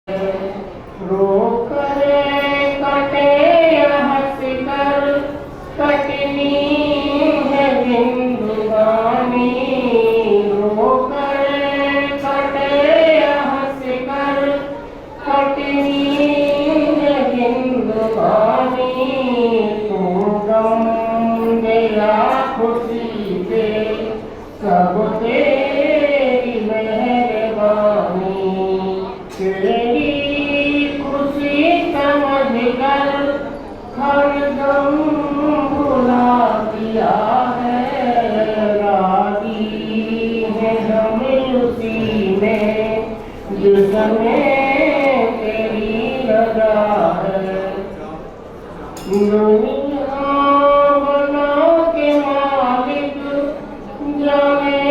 रोकरे कटे हंस कर कटनी है जिंदगानी। रोकरे कटे हंस कर कटनी है जिंदगानी। तुम गम दिया खुशी से सब तेरी मेहरबानी। तेरी खुशी समझ कर हर दम भुला दिया है। राजी है हम उसी में जिसमें तेरी रजा है। दुनिया बना के मालिक जाने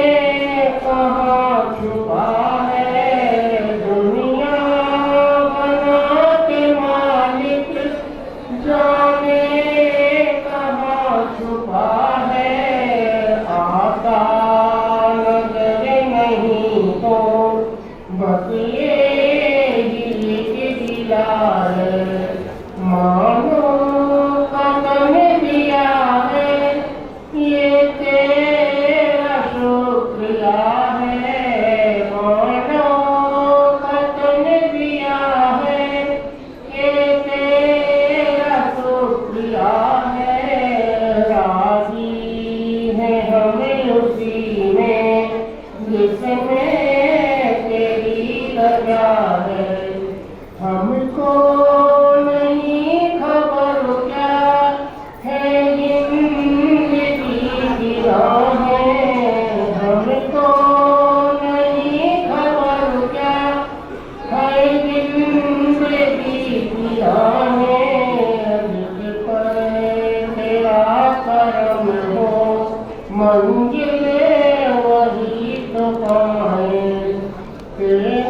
कहाँ छुपा है। दुनिया बना के मालिक जाने कहाँ छुपा है। आता नजर नहीं तो बस ये ही दिला है। मानो कदम दिया है ये तेरा शुक्रिया है। मानो कदम दिया है ये तेरा शुक्रिया है। राजी है हमें उसी में जिसमें तेरी रजा है। हमको नहीं खबर क्या है जिंदगी की राहें। हमको नहीं खबर क्या है जिंदगी की राहें। जिस पर तेरा करम हो मंजिल वही तो पाए। तेरे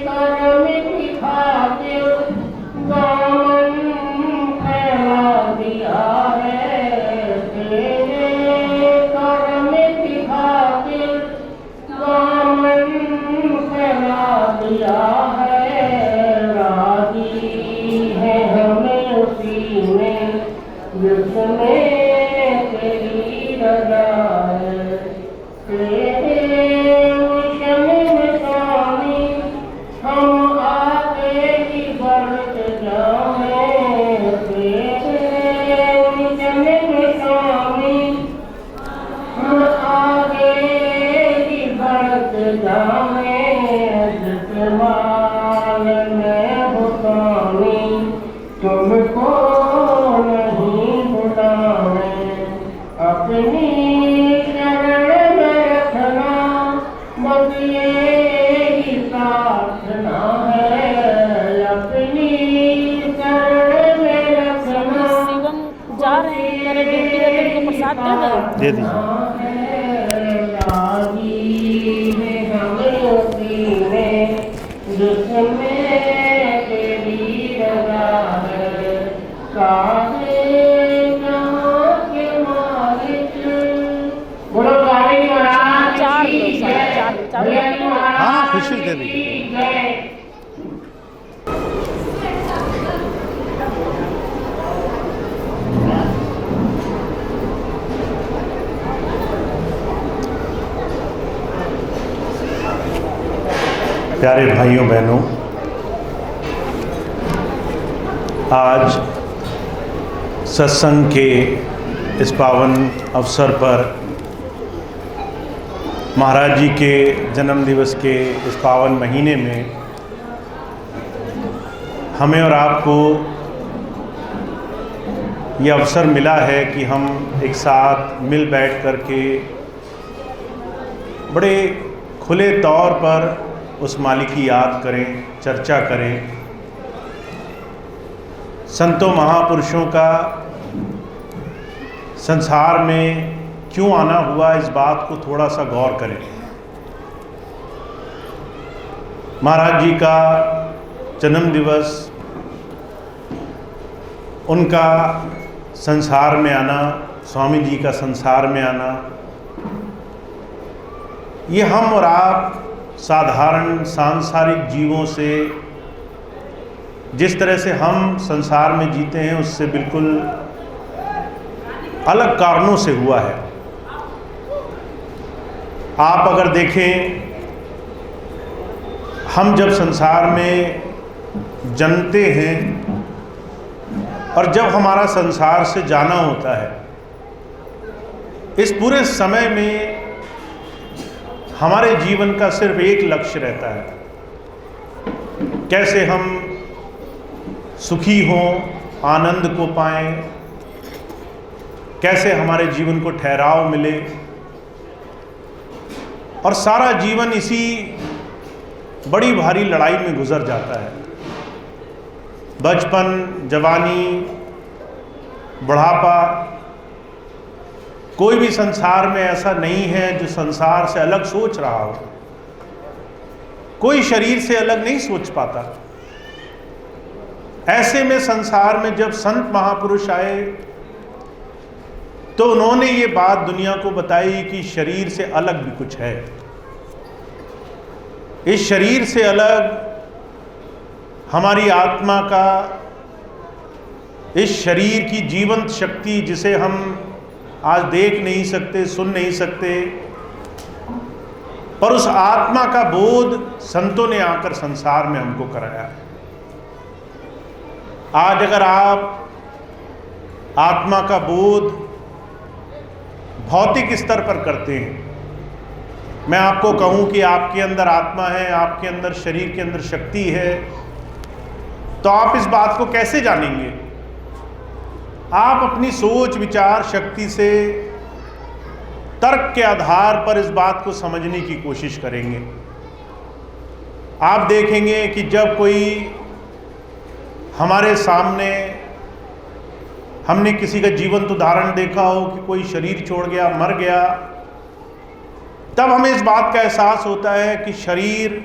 करम की खातिर दामन फैला दिया है। तेरे करम की खातिर दामन फैला दिया है। राजी है हमें उसी में जिसमें तेरी रजा है। तेरे मिशन में स्वामी हम आगे ही बढ़ते जाएं। तेरे मिशन में स्वामी हम आगे ही बढ़ते जाएं। जिस माल में हो स्वामी तुमको नहीं भुलाएं। अपनी शरण में रखना बस यही प्रार्थना है। अपनी शरण में रखना शिवम जा रहे हैं तेरे ड्यूटी में, तुमको प्रसाद दे दे। राजी है हमें उसी में जिसमें तेरी रजा है। सारे जहां के मालिक बोलो काली महाराज चार की लोग, जय। चार भैया जी महाराज हाँ, खुशी दे दी। की जय। प्यारे भाइयों बहनों, आज सत्संग के इस पावन अवसर पर महाराज जी के जन्म दिवस के इस पावन महीने में हमें और आपको ये अवसर मिला है कि हम एक साथ मिल बैठ कर के बड़े खुले तौर पर उस मालिक की याद करें, चर्चा करें। संतों महापुरुषों का संसार में क्यों आना हुआ, इस बात को थोड़ा सा गौर करें। महाराज जी का जन्म दिवस, उनका संसार में आना, स्वामी जी का संसार में आना, ये हम और आप साधारण सांसारिक जीवों से जिस तरह से हम संसार में जीते हैं उससे बिल्कुल अलग कारणों से हुआ है। आप अगर देखें, हम जब संसार में जन्मते हैं और जब हमारा संसार से जाना होता है, इस पूरे समय में हमारे जीवन का सिर्फ एक लक्ष्य रहता है, कैसे हम सुखी हों, आनंद को पाएं, कैसे हमारे जीवन को ठहराव मिले। और सारा जीवन इसी बड़ी भारी लड़ाई में गुजर जाता है। बचपन, जवानी, बुढ़ापा, कोई भी संसार में ऐसा नहीं है जो संसार से अलग सोच रहा हो। कोई शरीर से अलग नहीं सोच पाता। ऐसे में संसार में जब संत महापुरुष आए तो उन्होंने ये बात दुनिया को बताई कि शरीर से अलग भी कुछ है। इस शरीर से अलग हमारी आत्मा का, इस शरीर की जीवंत शक्ति जिसे हम आज देख नहीं सकते, सुन नहीं सकते, पर उस आत्मा का बोध संतों ने आकर संसार में हमको कराया। आज अगर आप आत्मा का बोध भौतिक स्तर पर करते हैं, मैं आपको कहूं कि आपके अंदर आत्मा है, आपके अंदर शरीर के अंदर शक्ति है, तो आप इस बात को कैसे जानेंगे? आप अपनी सोच विचार शक्ति से, तर्क के आधार पर इस बात को समझने की कोशिश करेंगे। आप देखेंगे कि जब कोई हमारे सामने, हमने किसी का जीवंत उदाहरण देखा हो कि कोई शरीर छोड़ गया, मर गया, तब हमें इस बात का एहसास होता है कि शरीर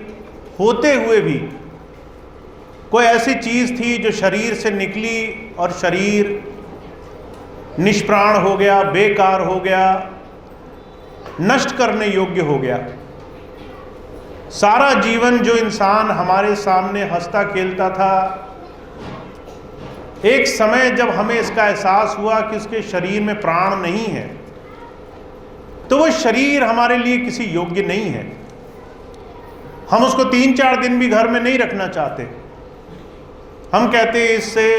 होते हुए भी कोई ऐसी चीज थी जो शरीर से निकली और शरीर निष्प्राण हो गया, बेकार हो गया, नष्ट करने योग्य हो गया। सारा जीवन जो इंसान हमारे सामने हंसता खेलता था, एक समय जब हमें इसका एहसास हुआ कि उसके शरीर में प्राण नहीं है, तो वो शरीर हमारे लिए किसी योग्य नहीं है। हम उसको 3-4 दिन भी घर में नहीं रखना चाहते। हम कहते हैं इससे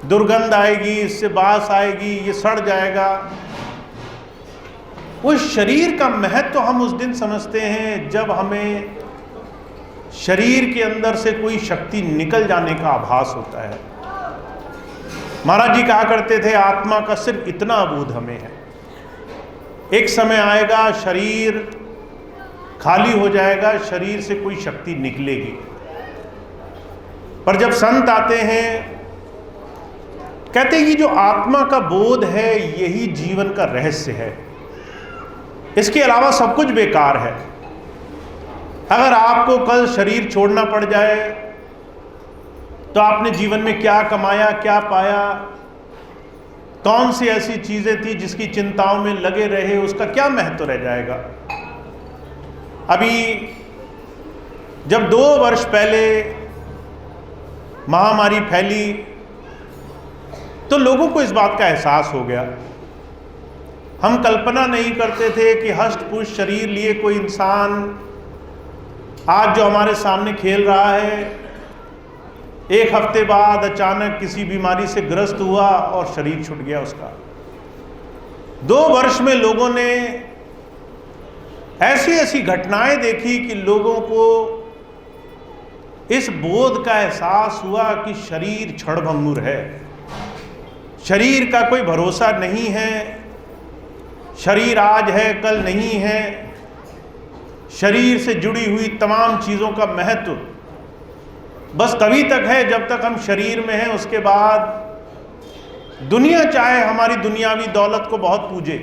दुर्गंध आएगी, इससे बास आएगी, ये सड़ जाएगा। उस शरीर का महत्व हम उस दिन समझते हैं जब हमें शरीर के अंदर से कोई शक्ति निकल जाने का आभास होता है। महाराज जी कहा करते थे, आत्मा का सिर्फ इतना अबोध हमें है, एक समय आएगा शरीर खाली हो जाएगा, शरीर से कोई शक्ति निकलेगी। पर जब संत आते हैं, कहते हैं कि जो आत्मा का बोध है यही जीवन का रहस्य है, इसके अलावा सब कुछ बेकार है। अगर आपको कल शरीर छोड़ना पड़ जाए तो आपने जीवन में क्या कमाया, क्या पाया, कौन सी ऐसी चीजें थी जिसकी चिंताओं में लगे रहे, उसका क्या महत्व रह जाएगा। अभी जब 2 वर्ष पहले महामारी फैली तो लोगों को इस बात का एहसास हो गया। हम कल्पना नहीं करते थे कि हष्ट पुष्ट शरीर लिए कोई इंसान आज जो हमारे सामने खेल रहा है, 1 हफ्ते बाद अचानक किसी बीमारी से ग्रस्त हुआ और शरीर छूट गया उसका। 2 वर्ष में लोगों ने ऐसी ऐसी घटनाएं देखी कि लोगों को इस बोध का एहसास हुआ कि शरीर क्षणभंगुर है, शरीर का कोई भरोसा नहीं है, शरीर आज है कल नहीं है। शरीर से जुड़ी हुई तमाम चीज़ों का महत्व बस तभी तक है जब तक हम शरीर में हैं। उसके बाद दुनिया चाहे हमारी दुनियावी दौलत को बहुत पूजे,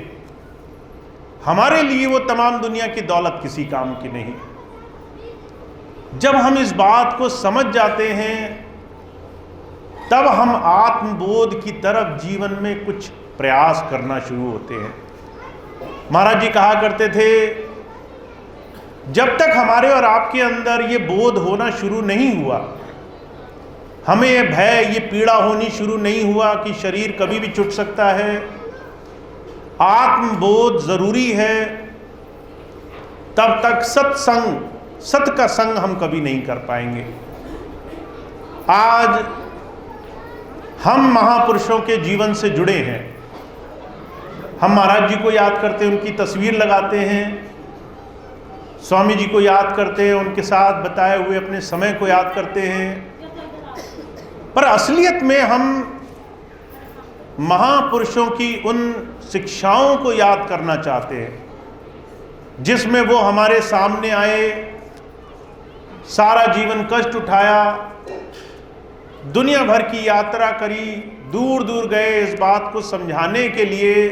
हमारे लिए वो तमाम दुनिया की दौलत किसी काम की नहीं। जब हम इस बात को समझ जाते हैं तब हम आत्मबोध की तरफ जीवन में कुछ प्रयास करना शुरू होते हैं। महाराज जी कहा करते थे, जब तक हमारे और आपके अंदर ये बोध होना शुरू नहीं हुआ हमें ये भय, ये पीड़ा होनी शुरू नहीं हुआ कि शरीर कभी भी छूट सकता है। आत्मबोध जरूरी है, तब तक सत्संग, सत का संग हम कभी नहीं कर पाएंगे। आज हम महापुरुषों के जीवन से जुड़े हैं। हम महाराज जी को याद करते हैं, उनकी तस्वीर लगाते हैं, स्वामी जी को याद करते हैं, उनके साथ बताए हुए अपने समय को याद करते हैं। पर असलियत में हम महापुरुषों की उन शिक्षाओं को याद करना चाहते हैं जिसमें वो हमारे सामने आए, सारा जीवन कष्ट उठाया, दुनिया भर की यात्रा करी, दूर दूर गए इस बात को समझाने के लिए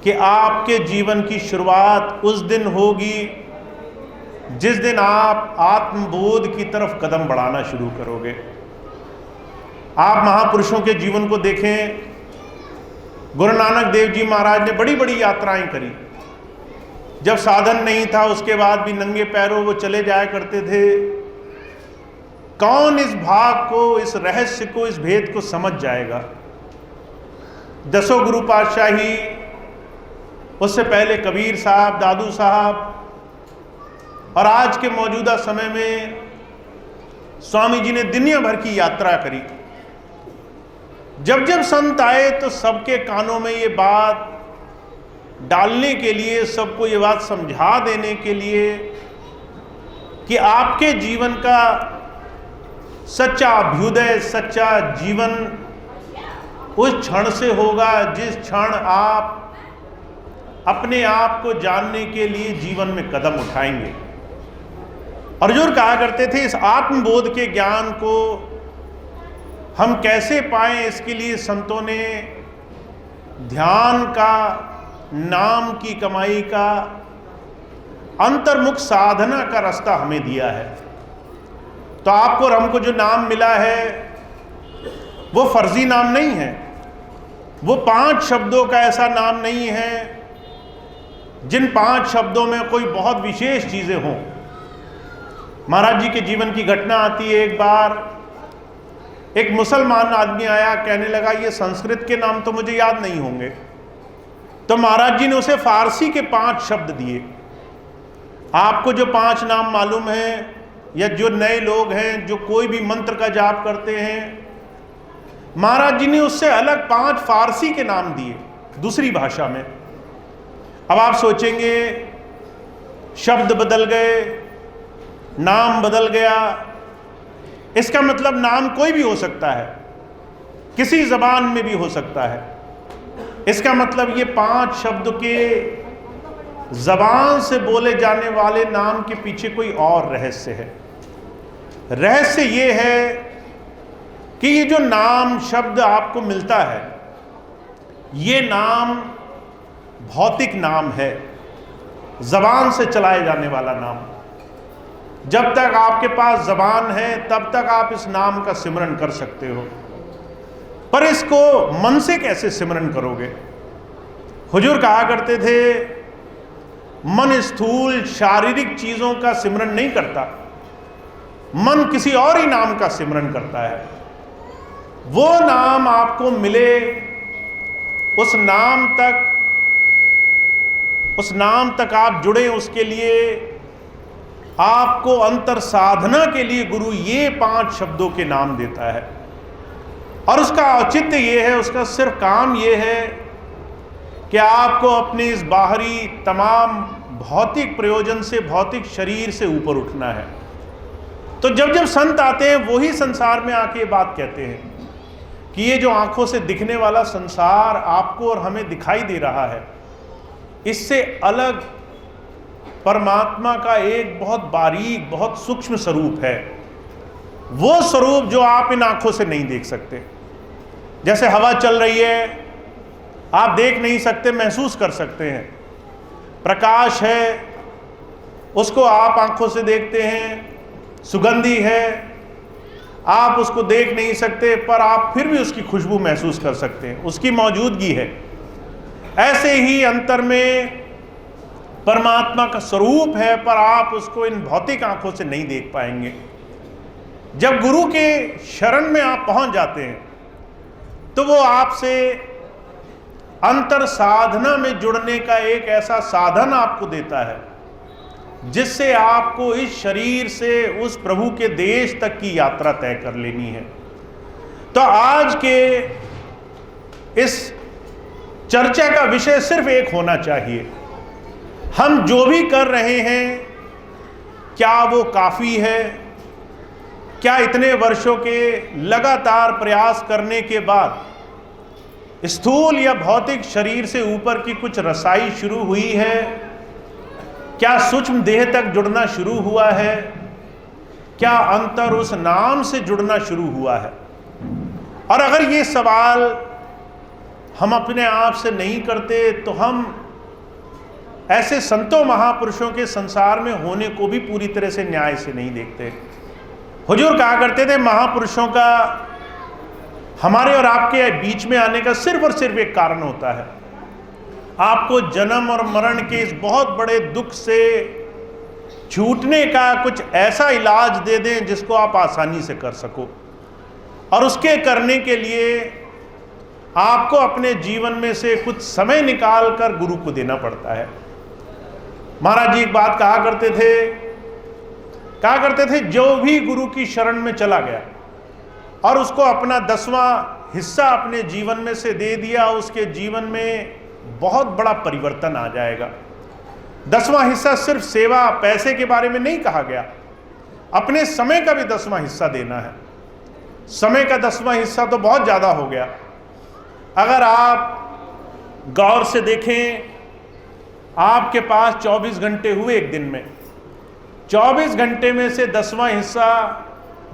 कि आपके जीवन की शुरुआत उस दिन होगी जिस दिन आप आत्मबोध की तरफ कदम बढ़ाना शुरू करोगे। आप महापुरुषों के जीवन को देखें। गुरु नानक देव जी महाराज ने बड़ी बड़ी यात्राएं करी। जब साधन नहीं था उसके बाद भी नंगे पैरों वो चले जाया करते थे। कौन इस भाग को, इस रहस्य को, इस भेद को समझ जाएगा? दसों गुरु पातशाही, उससे पहले कबीर साहब, दादू साहब, और आज के मौजूदा समय में स्वामी जी ने दुनिया भर की यात्रा करी। जब जब संत आए तो सबके कानों में ये बात डालने के लिए, सबको ये बात समझा देने के लिए कि आपके जीवन का सच्चा अभ्युदय, सच्चा जीवन उस क्षण से होगा जिस क्षण आप अपने आप को जानने के लिए जीवन में कदम उठाएंगे। अर्जुन कहा करते थे, इस आत्मबोध के ज्ञान को हम कैसे पाएं, इसके लिए संतों ने ध्यान का, नाम की कमाई का, अंतर्मुख साधना का रास्ता हमें दिया है। तो आपको और हमको जो नाम मिला है वो फर्जी नाम नहीं है, वो 5 शब्दों का ऐसा नाम नहीं है जिन 5 शब्दों में कोई बहुत विशेष चीजें हों। महाराज जी के जीवन की घटना आती है। एक बार एक मुसलमान आदमी आया, कहने लगा ये संस्कृत के नाम तो मुझे याद नहीं होंगे। तो महाराज जी ने उसे फारसी के 5 शब्द दिए। आपको जो 5 नाम मालूम है, या जो नए लोग हैं जो कोई भी मंत्र का जाप करते हैं, महाराज जी ने उससे अलग 5 फारसी के नाम दिए दूसरी भाषा में। अब आप सोचेंगे शब्द बदल गए, नाम बदल गया, इसका मतलब नाम कोई भी हो सकता है, किसी जबान में भी हो सकता है। इसका मतलब ये 5 शब्द के जबान से बोले जाने वाले नाम के पीछे कोई और रहस्य है। रहस्य ये है कि ये जो नाम शब्द आपको मिलता है, ये नाम भौतिक नाम है, जबान से चलाए जाने वाला नाम। जब तक आपके पास जबान है तब तक आप इस नाम का सिमरन कर सकते हो, पर इसको मन से कैसे सिमरन करोगे? हुजूर कहा करते थे, मन स्थूल शारीरिक चीजों का सिमरन नहीं करता, मन किसी और ही नाम का सिमरन करता है। वो नाम आपको मिले, उस नाम तक आप जुड़े, उसके लिए आपको अंतर साधना के लिए गुरु ये 5 शब्दों के नाम देता है। और उसका औचित्य ये है, उसका सिर्फ काम ये है कि आपको अपने इस बाहरी तमाम भौतिक प्रयोजन से, भौतिक शरीर से ऊपर उठना है। तो जब जब संत आते हैं वही संसार में आके ये बात कहते हैं कि ये जो आंखों से दिखने वाला संसार आपको और हमें दिखाई दे रहा है, इससे अलग परमात्मा का एक बहुत बारीक, बहुत सूक्ष्म स्वरूप है। वो स्वरूप जो आप इन आंखों से नहीं देख सकते। जैसे हवा चल रही है, आप देख नहीं सकते, महसूस कर सकते हैं। प्रकाश है, उसको आप आंखों से देखते हैं। सुगंधी है, आप उसको देख नहीं सकते, पर आप फिर भी उसकी खुशबू महसूस कर सकते हैं, उसकी मौजूदगी है। ऐसे ही अंतर में परमात्मा का स्वरूप है, पर आप उसको इन भौतिक आंखों से नहीं देख पाएंगे। जब गुरु के शरण में आप पहुंच जाते हैं तो वो आपसे अंतर साधना में जुड़ने का एक ऐसा साधन आपको देता है जिससे आपको इस शरीर से उस प्रभु के देश तक की यात्रा तय कर लेनी है। तो आज के इस चर्चा का विषय सिर्फ एक होना चाहिए, हम जो भी कर रहे हैं क्या वो काफ़ी है? क्या इतने वर्षों के लगातार प्रयास करने के बाद स्थूल या भौतिक शरीर से ऊपर की कुछ रसाई शुरू हुई है? क्या सूक्ष्म देह तक जुड़ना शुरू हुआ है? क्या अंतर उस नाम से जुड़ना शुरू हुआ है? और अगर ये सवाल हम अपने आप से नहीं करते तो हम ऐसे संतों महापुरुषों के संसार में होने को भी पूरी तरह से न्याय से नहीं देखते। हुजूर कहा करते थे, महापुरुषों का हमारे और आपके बीच में आने का सिर्फ और सिर्फ एक कारण होता है, आपको जन्म और मरण के इस बहुत बड़े दुख से छूटने का कुछ ऐसा इलाज दे दें जिसको आप आसानी से कर सको। और उसके करने के लिए आपको अपने जीवन में से कुछ समय निकाल कर गुरु को देना पड़ता है। महाराज जी एक बात कहा करते थे, जो भी गुरु की शरण में चला गया और उसको अपना 10वां हिस्सा अपने जीवन में से दे दिया, उसके जीवन में बहुत बड़ा परिवर्तन आ जाएगा। 10वां हिस्सा सिर्फ सेवा पैसे के बारे में नहीं कहा गया, अपने समय का भी 10वां हिस्सा देना है। समय का 10वां हिस्सा तो बहुत ज़्यादा हो गया। अगर आप गौर से देखें, आपके पास 24 घंटे हुए एक दिन में, 24 घंटे में से 10वां हिस्सा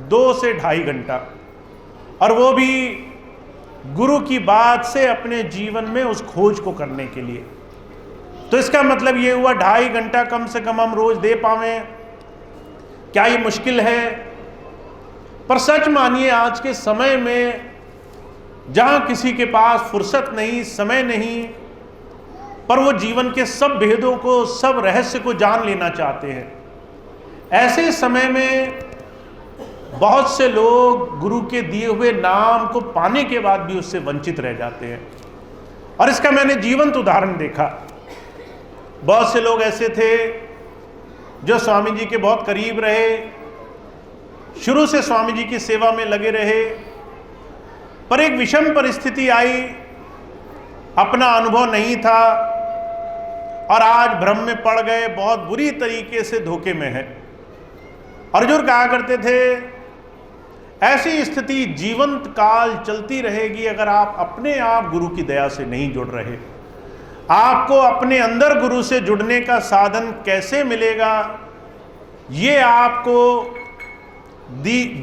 2 से 2.5 घंटा, और वो भी गुरु की बात से अपने जीवन में उस खोज को करने के लिए। तो इसका मतलब ये हुआ 2.5 घंटा कम से कम हम रोज दे पावें। क्या ये मुश्किल है? पर सच मानिए, आज के समय में जहां किसी के पास फुर्सत नहीं, समय नहीं, पर वो जीवन के सब भेदों को, सब रहस्य को जान लेना चाहते हैं, ऐसे समय में बहुत से लोग गुरु के दिए हुए नाम को पाने के बाद भी उससे वंचित रह जाते हैं। और इसका मैंने जीवंत उदाहरण देखा। बहुत से लोग ऐसे थे जो स्वामी जी के बहुत करीब रहे, शुरू से स्वामी जी की सेवा में लगे रहे, पर एक विषम परिस्थिति आई, अपना अनुभव नहीं था और आज भ्रम में पड़ गए, बहुत बुरी तरीके से धोखे में है। अर्जुन कहा करते थे, ऐसी स्थिति जीवंत काल चलती रहेगी अगर आप अपने आप गुरु की दया से नहीं जुड़ रहे। आपको अपने अंदर गुरु से जुड़ने का साधन कैसे मिलेगा, ये आपको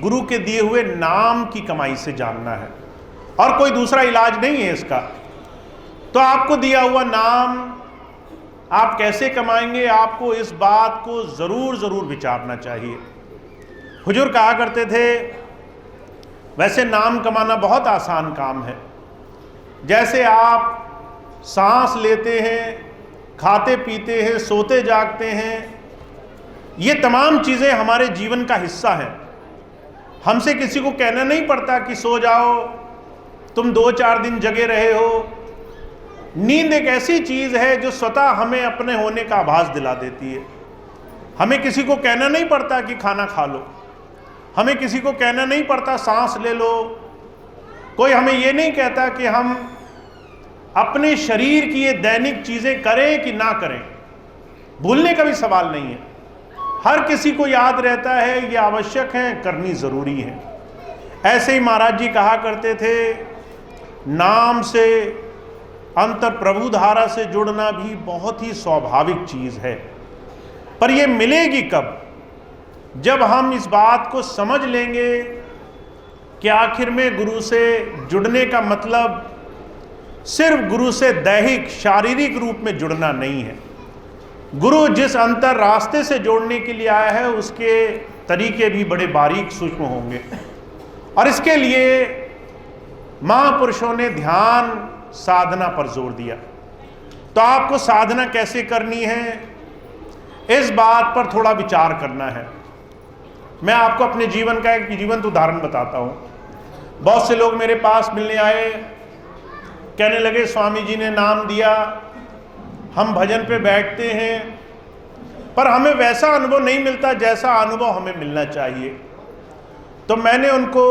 गुरु के दिए हुए नाम की कमाई से जानना है, और कोई दूसरा इलाज नहीं है इसका। तो आपको दिया हुआ नाम आप कैसे कमाएंगे, आपको इस बात को जरूर विचारना चाहिए। हुजूर कहा करते थे, वैसे नाम कमाना बहुत आसान काम है। जैसे आप सांस लेते हैं, खाते पीते हैं, सोते जागते हैं, ये तमाम चीज़ें हमारे जीवन का हिस्सा हैं। हमसे किसी को कहना नहीं पड़ता कि सो जाओ, तुम 2-4 दिन जगे रहे हो। नींद एक ऐसी चीज़ है जो स्वतः हमें अपने होने का आभास दिला देती है। हमें किसी को कहना नहीं पड़ता कि खाना खा लो, हमें किसी को कहना नहीं पड़ता सांस ले लो, कोई हमें ये नहीं कहता कि हम अपने शरीर की ये दैनिक चीज़ें करें कि ना करें। भूलने का भी सवाल नहीं है, हर किसी को याद रहता है, ये आवश्यक है, करनी ज़रूरी है। ऐसे ही महाराज जी कहा करते थे, नाम से अंतर प्रभु धारा से जुड़ना भी बहुत ही स्वाभाविक चीज़ है, पर यह मिलेगी कब? जब हम इस बात को समझ लेंगे कि आखिर में गुरु से जुड़ने का मतलब सिर्फ गुरु से दैहिक शारीरिक रूप में जुड़ना नहीं है। गुरु जिस अंतर रास्ते से जोड़ने के लिए आया है उसके तरीके भी बड़े बारीक सूक्ष्म होंगे, और इसके लिए महापुरुषों ने ध्यान साधना पर जोर दिया। तो आपको साधना कैसे करनी है, इस बात पर थोड़ा विचार करना है। मैं आपको अपने जीवन का एक जीवंत उदाहरण बताता हूँ। बहुत से लोग मेरे पास मिलने आए, कहने लगे स्वामी जी ने नाम दिया, हम भजन पे बैठते हैं, पर हमें वैसा अनुभव नहीं मिलता जैसा अनुभव हमें मिलना चाहिए। तो मैंने उनको,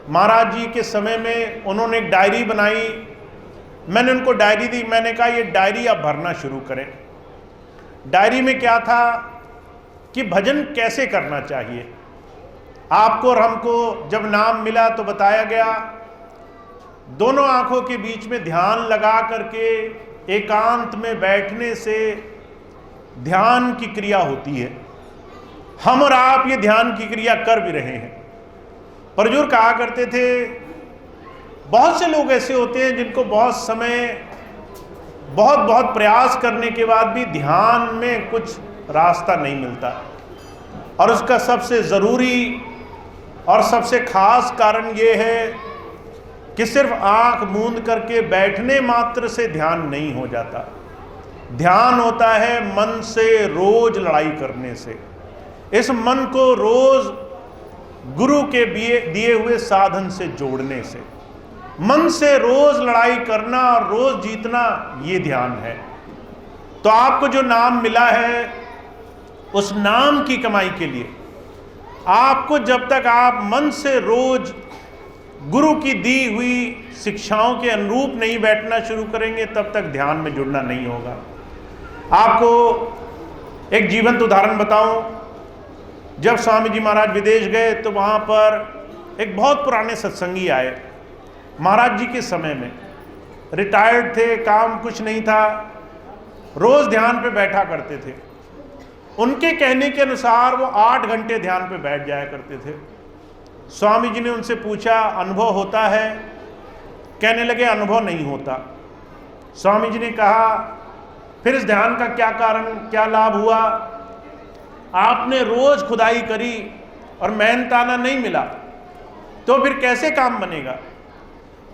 महाराज जी के समय में उन्होंने एक डायरी बनाई, मैंने उनको डायरी दी, मैंने कहा ये डायरी आप भरना शुरू करें। डायरी में क्या था कि भजन कैसे करना चाहिए। आपको और हमको जब नाम मिला तो बताया गया, दोनों आंखों के बीच में ध्यान लगा करके एकांत में बैठने से ध्यान की क्रिया होती है। हम और आप ये ध्यान की क्रिया कर भी रहे हैं। परजूर कहा करते थे, बहुत से लोग ऐसे होते हैं जिनको बहुत समय, बहुत प्रयास करने के बाद भी ध्यान में कुछ रास्ता नहीं मिलता, और उसका सबसे ज़रूरी और सबसे खास कारण ये है कि सिर्फ आंख मूंद करके बैठने मात्र से ध्यान नहीं हो जाता। ध्यान होता है मन से रोज लड़ाई करने से। इस मन को रोज गुरु के दिए हुए साधन से जोड़ने से। मन से रोज लड़ाई करना और रोज जीतना, ये ध्यान है। तो आपको जो नाम मिला है, उस नाम की कमाई के लिए आपको, जब तक आप मन से रोज गुरु की दी हुई शिक्षाओं के अनुरूप नहीं बैठना शुरू करेंगे, तब तक ध्यान में जुड़ना नहीं होगा। आपको एक जीवंत उदाहरण बताऊं। जब स्वामी जी महाराज विदेश गए तो वहाँ पर एक बहुत पुराने सत्संगी आए, महाराज जी के समय में, रिटायर्ड थे, काम कुछ नहीं था, रोज ध्यान पे बैठा करते थे। उनके कहने के अनुसार वो 8 घंटे ध्यान पे बैठ जाया करते थे। स्वामी जी ने उनसे पूछा, अनुभव होता है? कहने लगे अनुभव नहीं होता। स्वामी जी ने कहा, फिर इस ध्यान का क्या कारण, क्या लाभ हुआ? आपने रोज खुदाई करी और मेहनताना नहीं मिला, तो फिर कैसे काम बनेगा?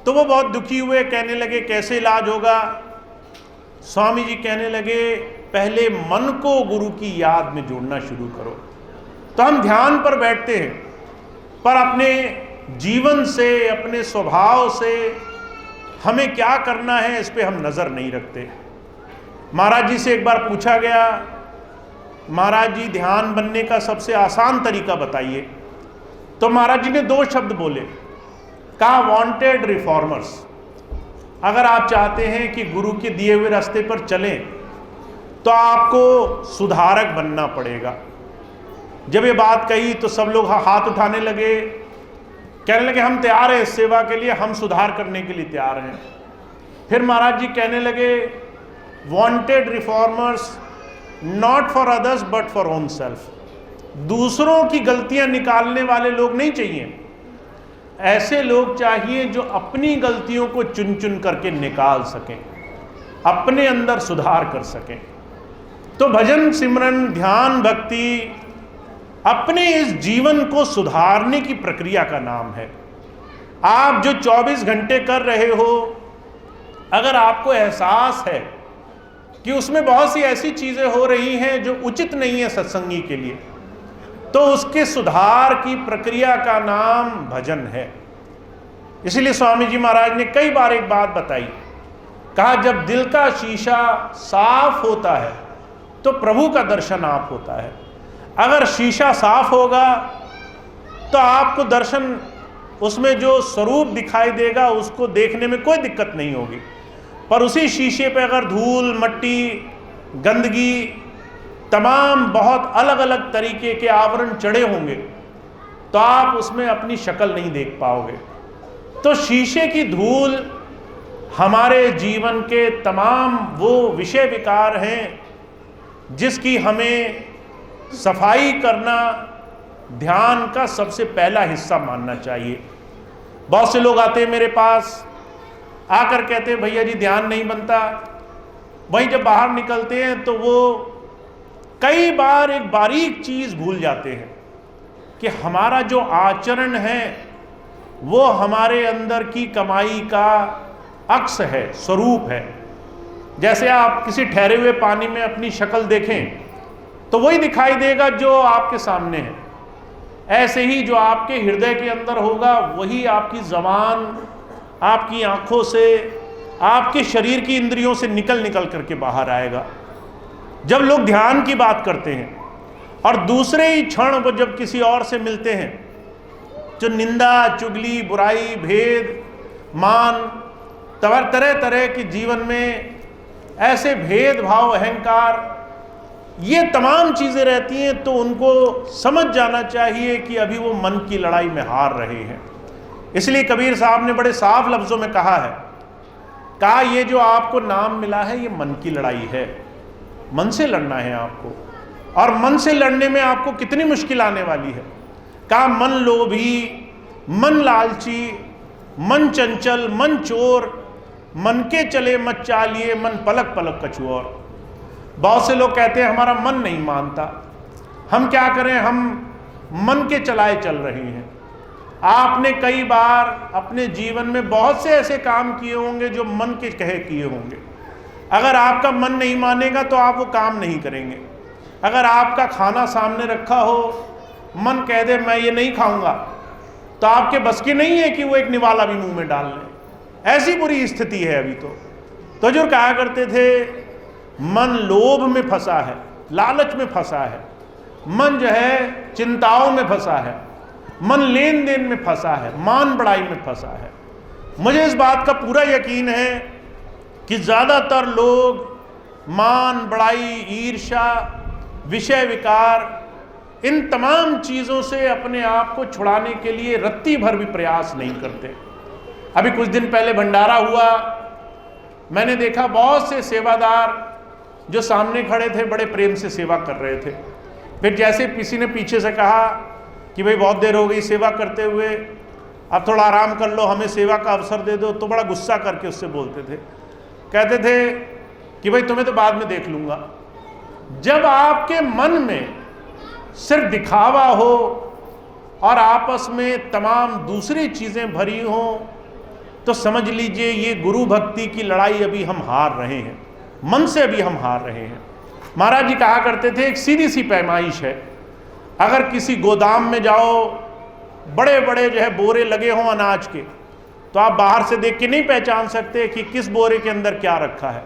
तो वो बहुत दुखी हुए, कहने लगे कैसे इलाज होगा? स्वामी जी कहने लगे, पहले मन को गुरु की याद में जोड़ना शुरू करो। तो हम ध्यान पर बैठते हैं, पर अपने जीवन से, अपने स्वभाव से हमें क्या करना है, इस पे हम नज़र नहीं रखते। महाराज जी से एक बार पूछा गया, महाराज जी ध्यान बनने का सबसे आसान तरीका बताइए। तो महाराज जी ने 2 शब्द बोले, कहा वांटेड रिफॉर्मर्स। अगर आप चाहते हैं कि गुरु के दिए हुए रास्ते पर चलें, तो आपको सुधारक बनना पड़ेगा। जब ये बात कही तो सब लोग हाथ उठाने लगे, कहने लगे हम तैयार हैं इस सेवा के लिए, हम सुधार करने के लिए तैयार हैं। फिर महाराज जी कहने लगे, wanted reformers not for others but for own self. दूसरों की गलतियां निकालने वाले लोग नहीं चाहिए, ऐसे लोग चाहिए जो अपनी गलतियों को चुन चुन करके निकाल सकें, अपने अंदर सुधार कर सकें। तो भजन, सिमरन, ध्यान, भक्ति अपने इस जीवन को सुधारने की प्रक्रिया का नाम है। आप जो 24 घंटे कर रहे हो, अगर आपको एहसास है कि उसमें बहुत सी ऐसी चीजें हो रही हैं जो उचित नहीं है सत्संगी के लिए, तो उसके सुधार की प्रक्रिया का नाम भजन है। इसलिए स्वामी जी महाराज ने कई बार एक बात बताई, कहा जब दिल का शीशा साफ होता है तो प्रभु का दर्शन आप होता है। अगर शीशा साफ होगा तो आपको दर्शन, उसमें जो स्वरूप दिखाई देगा उसको देखने में कोई दिक्कत नहीं होगी। पर उसी शीशे पे अगर धूल, मट्टी, गंदगी, तमाम बहुत अलग अलग तरीके के आवरण चढ़े होंगे तो आप उसमें अपनी शक्ल नहीं देख पाओगे। तो शीशे की धूल हमारे जीवन के तमाम वो विषय विकार हैं जिसकी हमें सफाई करना ध्यान का सबसे पहला हिस्सा मानना चाहिए। बहुत से लोग आते हैं मेरे पास, आकर कहते हैं भैया जी ध्यान नहीं बनता। वहीं जब बाहर निकलते हैं तो वो कई बार एक बारीक चीज़ भूल जाते हैं कि हमारा जो आचरण है वो हमारे अंदर की कमाई का अक्स है, स्वरूप है। जैसे आप किसी ठहरे हुए पानी में अपनी शक्ल देखें तो वही दिखाई देगा जो आपके सामने है। ऐसे ही जो आपके हृदय के अंदर होगा वही आपकी ज़बान, आपकी आंखों से, आपके शरीर की इंद्रियों से निकल निकल करके बाहर आएगा। जब लोग ध्यान की बात करते हैं और दूसरे ही क्षण वो जब किसी और से मिलते हैं, जो निंदा, चुगली, बुराई, भेद, मान, तरह तरह के जीवन में ऐसे भेदभाव, अहंकार, ये तमाम चीज़ें रहती हैं, तो उनको समझ जाना चाहिए कि अभी वो मन की लड़ाई में हार रहे हैं। इसलिए कबीर साहब ने बड़े साफ लफ्ज़ों में कहा ये जो आपको नाम मिला है ये मन की लड़ाई है, मन से लड़ना है आपको, और मन से लड़ने में आपको कितनी मुश्किल आने वाली है। कहा मन लोभी, मन लालची, मन चंचल, मन चोर, मन के चले मत चालिए, मन पलक पलक कछुओर। बहुत से लोग कहते हैं हमारा मन नहीं मानता, हम क्या करें, हम मन के चलाए चल रहे हैं। आपने कई बार अपने जीवन में बहुत से ऐसे काम किए होंगे जो मन के कहे किए होंगे। अगर आपका मन नहीं मानेगा तो आप वो काम नहीं करेंगे। अगर आपका खाना सामने रखा हो, मन कह दे मैं ये नहीं खाऊंगा, तो आपके बस की नहीं है कि वो एक निवाला भी मुंह में डाल लें। ऐसी बुरी स्थिति है अभी तो जो कहा करते थे मन लोभ में फंसा है, लालच में फंसा है, मन जो है चिंताओं में फंसा है, मन लेन देन में फंसा है, मान बढ़ाई में फंसा है। मुझे इस बात का पूरा यकीन है कि ज़्यादातर लोग मान बढ़ाई, ईर्ष्या, विषय विकार, इन तमाम चीज़ों से अपने आप को छुड़ाने के लिए रत्ती भर भी प्रयास नहीं करते। अभी कुछ दिन पहले भंडारा हुआ, मैंने देखा बहुत से सेवादार जो सामने खड़े थे बड़े प्रेम से सेवा कर रहे थे। फिर जैसे किसी ने पीछे से कहा कि भाई बहुत देर हो गई सेवा करते हुए, अब थोड़ा आराम कर लो, हमें सेवा का अवसर दे दो, तो बड़ा गुस्सा करके उससे बोलते थे, कहते थे कि भाई तुम्हें तो बाद में देख लूँगा। जब आपके मन में सिर्फ दिखावा हो और आपस में तमाम दूसरी चीज़ें भरी हों, तो समझ लीजिए ये गुरु भक्ति की लड़ाई अभी हम हार रहे हैं, मन से अभी हम हार रहे हैं। महाराज जी कहा करते थे एक सीधी सी पैमाइश है, अगर किसी गोदाम में जाओ, बड़े बड़े जो है बोरे लगे हों अनाज के, तो आप बाहर से देख के नहीं पहचान सकते कि किस बोरे के अंदर क्या रखा है,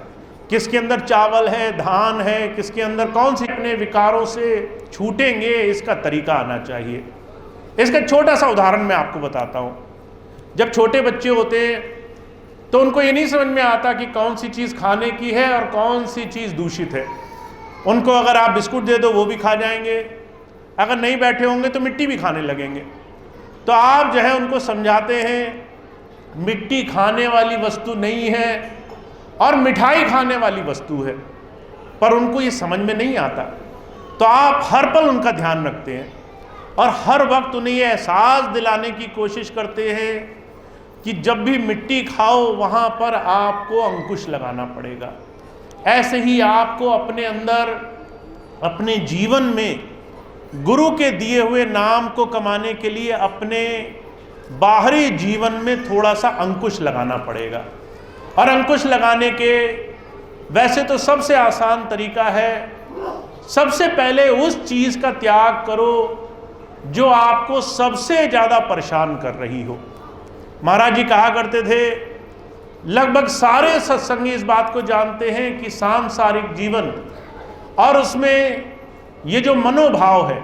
किसके अंदर चावल है, धान है, किसके अंदर कौन सी। अपने विकारों से छूटेंगे, इसका तरीका आना चाहिए। इसका छोटा सा उदाहरण मैं आपको बताता हूँ। जब छोटे बच्चे होते हैं तो उनको ये नहीं समझ में आता कि कौन सी चीज़ खाने की है और कौन सी चीज़ दूषित है। उनको अगर आप बिस्कुट दे दो वो भी खा जाएंगे, अगर नहीं बैठे होंगे तो मिट्टी भी खाने लगेंगे। तो आप जो है उनको समझाते हैं मिट्टी खाने वाली वस्तु नहीं है और मिठाई खाने वाली वस्तु है, पर उनको ये समझ में नहीं आता। तो आप हर पल उनका ध्यान रखते हैं और हर वक्त उन्हें ये एहसास दिलाने की कोशिश करते हैं कि जब भी मिट्टी खाओ वहाँ पर आपको अंकुश लगाना पड़ेगा। ऐसे ही आपको अपने अंदर, अपने जीवन में गुरु के दिए हुए नाम को कमाने के लिए अपने बाहरी जीवन में थोड़ा सा अंकुश लगाना पड़ेगा। और अंकुश लगाने के वैसे तो सबसे आसान तरीका है, सबसे पहले उस चीज़ का त्याग करो जो आपको सबसे ज़्यादा परेशान कर रही हो। महाराज जी कहा करते थे, लगभग सारे सत्संगी इस बात को जानते हैं कि सांसारिक जीवन और उसमें ये जो मनोभाव है,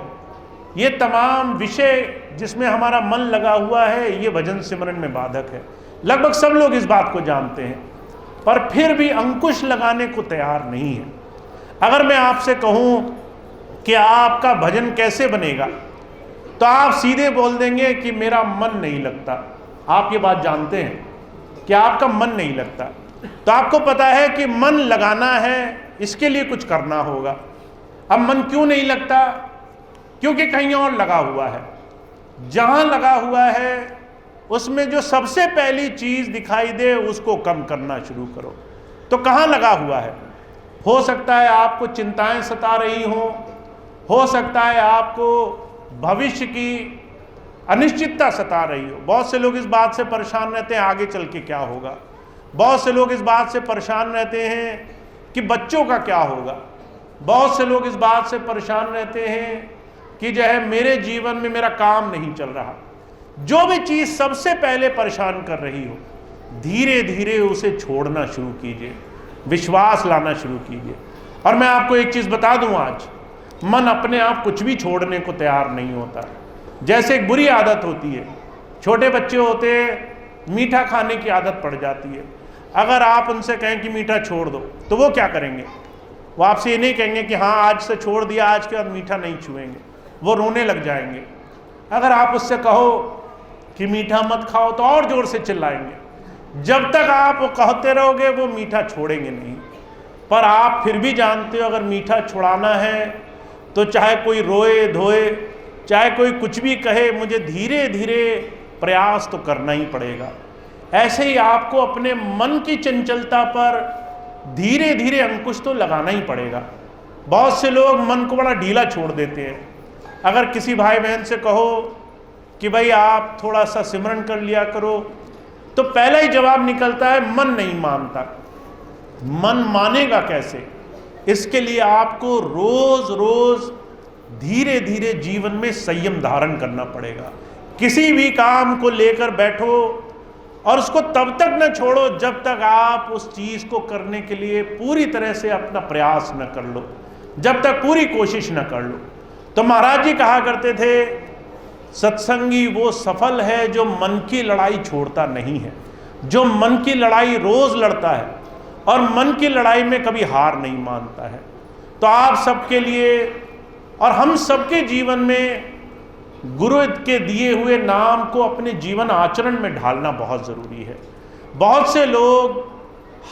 ये तमाम विषय जिसमें हमारा मन लगा हुआ है, ये भजन सिमरन में बाधक है। लगभग सब लोग इस बात को जानते हैं, पर फिर भी अंकुश लगाने को तैयार नहीं है। अगर मैं आपसे कहूँ कि आपका भजन कैसे बनेगा, तो आप सीधे बोल देंगे कि मेरा मन नहीं लगता। आप ये बात जानते हैं कि आपका मन नहीं लगता, तो आपको पता है कि मन लगाना है, इसके लिए कुछ करना होगा। अब मन क्यों नहीं लगता? क्योंकि कहीं और लगा हुआ है। जहाँ लगा हुआ है उसमें जो सबसे पहली चीज़ दिखाई दे उसको कम करना शुरू करो। तो कहाँ लगा हुआ है? हो सकता है आपको चिंताएं सता रही हों, हो सकता है आपको भविष्य की अनिश्चितता सता रही हो। बहुत से लोग इस बात से परेशान रहते हैं आगे चल के क्या होगा। बहुत से लोग इस बात से परेशान रहते हैं कि बच्चों का क्या होगा। बहुत से लोग इस बात से परेशान रहते हैं कि जो है मेरे जीवन में मेरा काम नहीं चल रहा, जो भी चीज़ सबसे पहले परेशान कर रही हो, धीरे धीरे उसे छोड़ना शुरू कीजिए, विश्वास लाना शुरू कीजिए। और मैं आपको एक चीज़ बता दूं, आज मन अपने आप कुछ भी छोड़ने को तैयार नहीं होता। जैसे एक बुरी आदत होती है, छोटे बच्चे होते हैं, मीठा खाने की आदत पड़ जाती है। अगर आप उनसे कहें कि मीठा छोड़ दो, तो वो क्या करेंगे? वो आपसे ये नहीं कहेंगे कि हाँ आज से छोड़ दिया, आज के बाद मीठा नहीं छुएंगे, वो रोने लग जाएंगे। अगर आप उससे कहो कि मीठा मत खाओ, तो और जोर से चिल्लाएंगे। जब तक आप वो कहते रहोगे, वो मीठा छोड़ेंगे नहीं। पर आप फिर भी जानते हो, अगर मीठा छुड़ाना है तो चाहे कोई रोए धोए, चाहे कोई कुछ भी कहे, मुझे धीरे धीरे प्रयास तो करना ही पड़ेगा। ऐसे ही आपको अपने मन की चंचलता पर धीरे धीरे अंकुश तो लगाना ही पड़ेगा। बहुत से लोग मन को बड़ा ढीला छोड़ देते हैं। अगर किसी भाई बहन से कहो कि भाई आप थोड़ा सा सिमरन कर लिया करो, तो पहला ही जवाब निकलता है मन नहीं मानता। मन मानेगा कैसे? इसके लिए आपको रोज रोज धीरे धीरे जीवन में संयम धारण करना पड़ेगा। किसी भी काम को लेकर बैठो और उसको तब तक न छोड़ो जब तक आप उस चीज को करने के लिए पूरी तरह से अपना प्रयास न कर लो, जब तक पूरी कोशिश न कर लो। तो महाराज जी कहा करते थे, सत्संगी वो सफल है जो मन की लड़ाई छोड़ता नहीं है, जो मन की लड़ाई रोज लड़ता है और मन की लड़ाई में कभी हार नहीं मानता है। तो आप सबके लिए और हम सबके जीवन में गुरु के दिए हुए नाम को अपने जीवन आचरण में ढालना बहुत ज़रूरी है। बहुत से लोग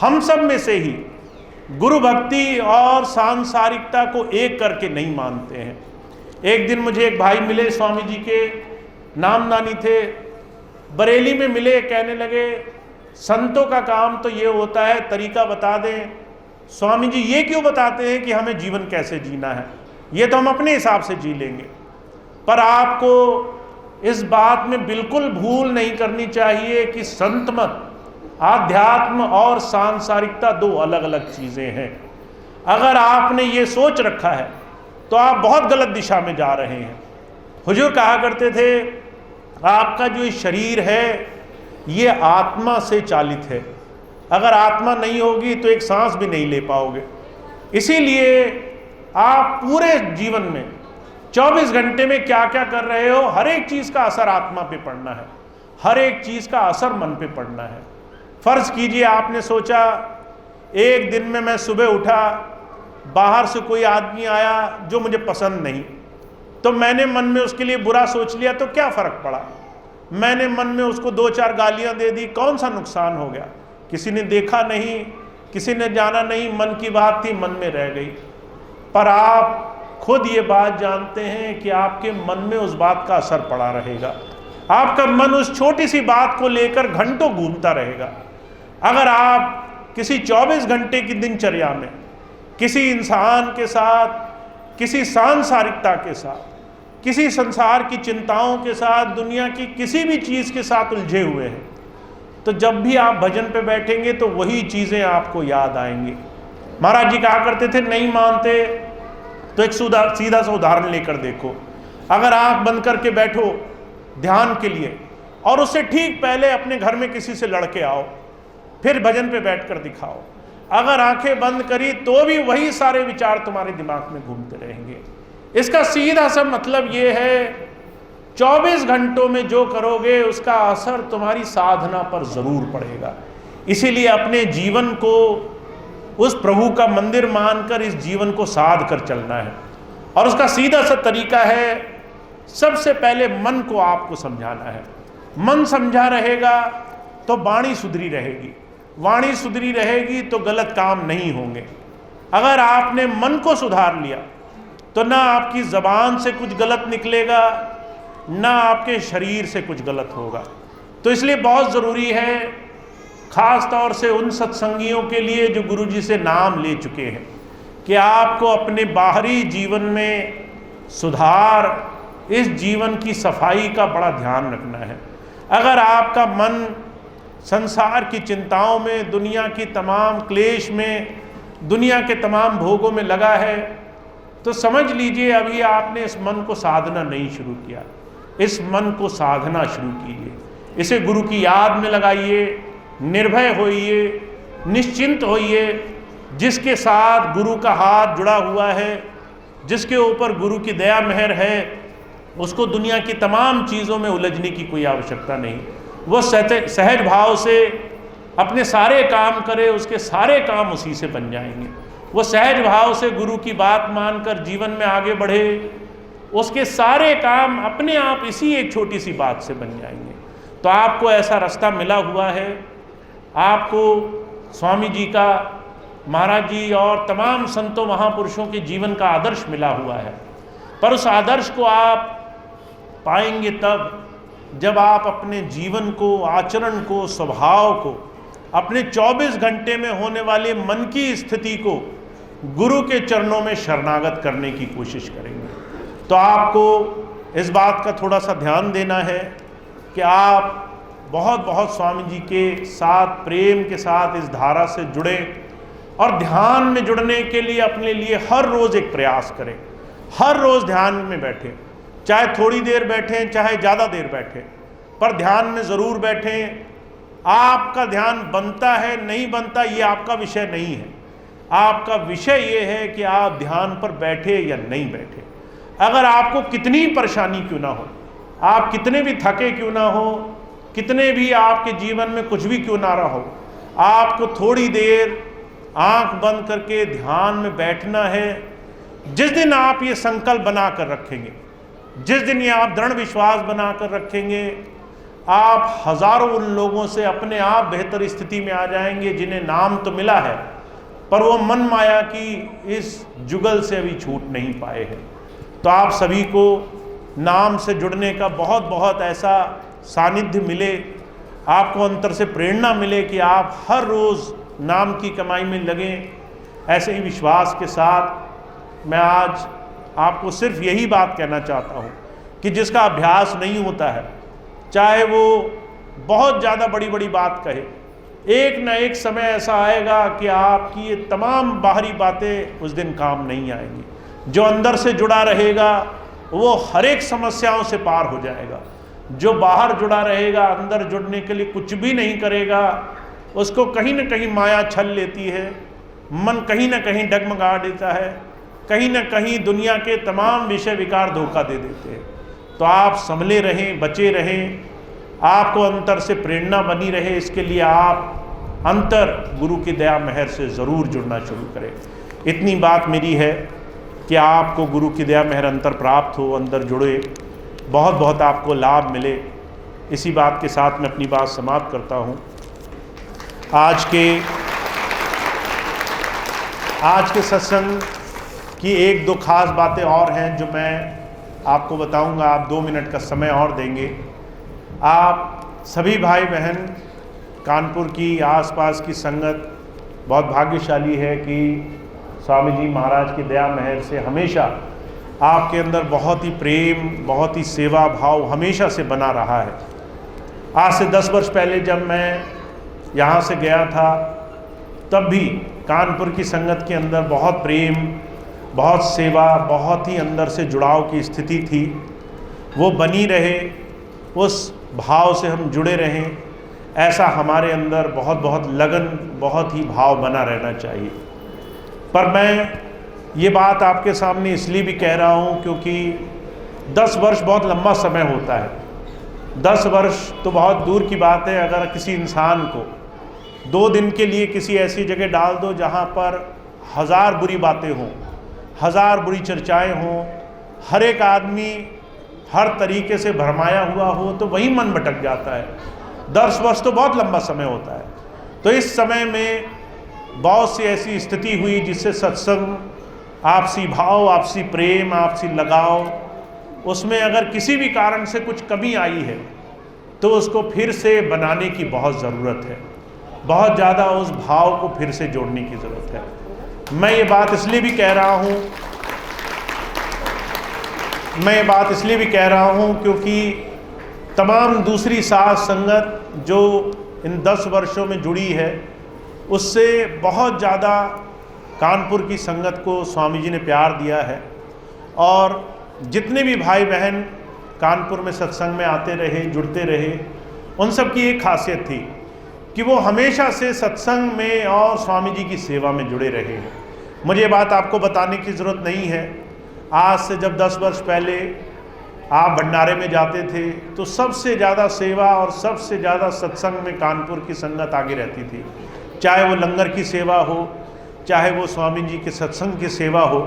हम सब में से ही गुरु भक्ति और सांसारिकता को एक करके नहीं मानते हैं। एक दिन मुझे एक भाई मिले, स्वामी जी के नामदानी थे, बरेली में मिले, कहने लगे संतों का काम तो ये होता है तरीका बता दें। स्वामी जी ये क्यों बताते हैं कि हमें जीवन कैसे जीना है, ये तो हम अपने हिसाब से जी लेंगे। पर आपको इस बात में बिल्कुल भूल नहीं करनी चाहिए कि संत मत, आध्यात्म और सांसारिकता दो अलग अलग चीज़ें हैं। अगर आपने ये सोच रखा है तो आप बहुत गलत दिशा में जा रहे हैं। हुजूर कहा करते थे, आपका जो शरीर है ये आत्मा से चालित है। अगर आत्मा नहीं होगी तो एक सांस भी नहीं ले पाओगे। इसीलिए आप पूरे जीवन में 24 घंटे में क्या क्या कर रहे हो, हर एक चीज़ का असर आत्मा पे पड़ना है, हर एक चीज़ का असर मन पे पड़ना है। फ़र्ज़ कीजिए आपने सोचा एक दिन में मैं सुबह उठा, बाहर से कोई आदमी आया जो मुझे पसंद नहीं, तो मैंने मन में उसके लिए बुरा सोच लिया, तो क्या फ़र्क पड़ा? मैंने मन में उसको 2-4 गालियाँ दे दी, कौन सा नुकसान हो गया? किसी ने देखा नहीं, किसी ने जाना नहीं, मन की बात थी, मन में रह गई। पर आप खुद ये बात जानते हैं कि आपके मन में उस बात का असर पड़ा रहेगा। आपका मन उस छोटी सी बात को लेकर घंटों घूमता रहेगा। अगर आप किसी 24 घंटे की दिनचर्या में किसी इंसान के साथ, किसी सांसारिकता के साथ, किसी संसार की चिंताओं के साथ, दुनिया की किसी भी चीज़ के साथ उलझे हुए हैं, तो जब भी आप भजन पे बैठेंगे तो वही चीज़ें आपको याद आएंगी। महाराज जी कहा करते थे, नहीं मानते तो एक सीधा सा उदाहरण लेकर देखो। अगर आंख बंद करके बैठो ध्यान के लिए और उससे ठीक पहले अपने घर में किसी से लड़के आओ, फिर भजन पे बैठकर दिखाओ, अगर आंखें बंद करी तो भी वही सारे विचार तुम्हारे दिमाग में घूमते रहेंगे। इसका सीधा सा मतलब ये है, 24 घंटों में जो करोगे उसका असर तुम्हारी साधना पर ज़रूर पड़ेगा। इसीलिए अपने जीवन को उस प्रभु का मंदिर मानकर इस जीवन को साध कर चलना है। और उसका सीधा सा तरीका है, सबसे पहले मन को आपको समझाना है। मन समझा रहेगा तो वाणी सुधरी रहेगी, वाणी सुधरी रहेगी तो गलत काम नहीं होंगे। अगर आपने मन को सुधार लिया तो ना आपकी ज़बान से कुछ गलत निकलेगा, ना आपके शरीर से कुछ गलत होगा। तो इसलिए बहुत ज़रूरी है, ख़ास तौर से उन सत्संगियों के लिए जो गुरु जी से नाम ले चुके हैं, कि आपको अपने बाहरी जीवन में सुधार, इस जीवन की सफाई का बड़ा ध्यान रखना है। अगर आपका मन संसार की चिंताओं में, दुनिया की तमाम क्लेश में, दुनिया के तमाम भोगों में लगा है, तो समझ लीजिए अभी आपने इस मन को साधना नहीं शुरू किया। इस मन को साधना शुरू कीजिए, इसे गुरु की याद में लगाइए, निर्भय होइए, निश्चिंत होइए। जिसके साथ गुरु का हाथ जुड़ा हुआ है, जिसके ऊपर गुरु की दया मेहर है, उसको दुनिया की तमाम चीज़ों में उलझने की कोई आवश्यकता नहीं। वह सहज भाव से अपने सारे काम करे, उसके सारे काम उसी से बन जाएंगे। वो सहज भाव से गुरु की बात मानकर जीवन में आगे बढ़े, उसके सारे काम अपने आप इसी एक छोटी सी बात से बन जाएंगे। तो आपको ऐसा रास्ता मिला हुआ है, आपको स्वामी जी का, महाराज जी और तमाम संतों महापुरुषों के जीवन का आदर्श मिला हुआ है। पर उस आदर्श को आप पाएंगे तब जब आप अपने जीवन को, आचरण को, स्वभाव को, अपने 24 घंटे में होने वाले मन की स्थिति को गुरु के चरणों में शरणागत करने की कोशिश करेंगे। तो आपको इस बात का थोड़ा सा ध्यान देना है कि आप बहुत बहुत स्वामी जी के साथ प्रेम के साथ इस धारा से जुड़े और ध्यान में जुड़ने के लिए अपने लिए हर रोज़ एक प्रयास करें। हर रोज़ ध्यान में बैठें, चाहे थोड़ी देर बैठें चाहे ज़्यादा देर बैठें, पर ध्यान में ज़रूर बैठें। आपका ध्यान बनता है नहीं बनता ये आपका विषय नहीं है, आपका विषय ये है कि आप ध्यान पर बैठे या नहीं बैठे। अगर आपको कितनी परेशानी क्यों ना हो, आप कितने भी थके क्यों ना हो, कितने भी आपके जीवन में कुछ भी क्यों ना रहा हो, आपको थोड़ी देर आंख बंद करके ध्यान में बैठना है। जिस दिन आप ये संकल्प बना कर रखेंगे, जिस दिन ये आप दृढ़ विश्वास बना कर रखेंगे, आप हजारों उन लोगों से अपने आप बेहतर स्थिति में आ जाएंगे जिन्हें नाम तो मिला है पर वो मन माया की इस जुगल से अभी छूट नहीं पाए हैं। तो आप सभी को नाम से जुड़ने का बहुत बहुत ऐसा सानिध्य मिले, आपको अंतर से प्रेरणा मिले कि आप हर रोज़ नाम की कमाई में लगें। ऐसे ही विश्वास के साथ मैं आज आपको सिर्फ यही बात कहना चाहता हूँ कि जिसका अभ्यास नहीं होता है, चाहे वो बहुत ज़्यादा बड़ी बड़ी बात कहे, एक न एक समय ऐसा आएगा कि आपकी ये तमाम बाहरी बातें उस दिन काम नहीं आएंगी। जो अंदर से जुड़ा रहेगा वो हर एक समस्याओं से पार हो जाएगा। जो बाहर जुड़ा रहेगा, अंदर जुड़ने के लिए कुछ भी नहीं करेगा, उसको कहीं न कहीं माया छल लेती है, मन कहीं न कहीं डगमगा देता है, कहीं न कहीं दुनिया के तमाम विषय विकार धोखा दे देते हैं। तो आप संभले रहें, बचे रहें, आपको अंतर से प्रेरणा बनी रहे, इसके लिए आप अंतर गुरु की दया मेहर से ज़रूर जुड़ना शुरू करें। इतनी बात मेरी है कि आपको गुरु की दया मेहर अंतर प्राप्त हो, अंदर जुड़े, बहुत बहुत आपको लाभ मिले। इसी बात के साथ मैं अपनी बात समाप्त करता हूँ। आज के सत्संग की एक दो खास बातें और हैं जो मैं आपको बताऊंगा। आप 2 मिनट का समय और देंगे। आप सभी भाई बहन, कानपुर की आसपास की संगत बहुत भाग्यशाली है कि स्वामी जी महाराज की दया मेहर से हमेशा आपके अंदर बहुत ही प्रेम, बहुत ही सेवा भाव हमेशा से बना रहा है। आज से 10 वर्ष पहले जब मैं यहाँ से गया था, तब भी कानपुर की संगत के अंदर बहुत प्रेम, बहुत सेवा, बहुत ही अंदर से जुड़ाव की स्थिति थी। वो बनी रहे, उस भाव से हम जुड़े रहें, ऐसा हमारे अंदर बहुत बहुत लगन, बहुत ही भाव बना रहना चाहिए। पर मैं ये बात आपके सामने इसलिए भी कह रहा हूँ क्योंकि 10 वर्ष बहुत लंबा समय होता है। 10 वर्ष तो बहुत दूर की बात है। अगर किसी इंसान को 2 दिन के लिए किसी ऐसी जगह डाल दो जहाँ पर 1000 बुरी बातें हों, 1000 बुरी चर्चाएं हों, हर एक आदमी हर तरीके से भरमाया हुआ हो, तो वही मन भटक जाता है। 10 वर्ष तो बहुत लंबा समय होता है। तो इस समय में बहुत सी ऐसी स्थिति हुई जिससे सत्संग, आपसी भाव, आपसी प्रेम, आपसी लगाव, उसमें अगर किसी भी कारण से कुछ कमी आई है तो उसको फिर से बनाने की बहुत ज़रूरत है। बहुत ज़्यादा उस भाव को फिर से जोड़ने की ज़रूरत है। मैं ये बात इसलिए भी कह रहा हूँ क्योंकि तमाम दूसरी साथ संगत जो इन 10 वर्षों में जुड़ी है, उससे बहुत ज़्यादा कानपुर की संगत को स्वामी जी ने प्यार दिया है। और जितने भी भाई बहन कानपुर में सत्संग में आते रहे, जुड़ते रहे, उन सब की एक खासियत थी कि वो हमेशा से सत्संग में और स्वामी जी की सेवा में जुड़े रहे हैं। मुझे ये बात आपको बताने की ज़रूरत नहीं है। आज से जब 10 वर्ष पहले आप भंडारे में जाते थे तो सबसे ज़्यादा सेवा और सबसे ज़्यादा सत्संग में कानपुर की संगत आगे रहती थी, चाहे वो लंगर की सेवा हो, चाहे वो स्वामी जी के सत्संग की सेवा हो।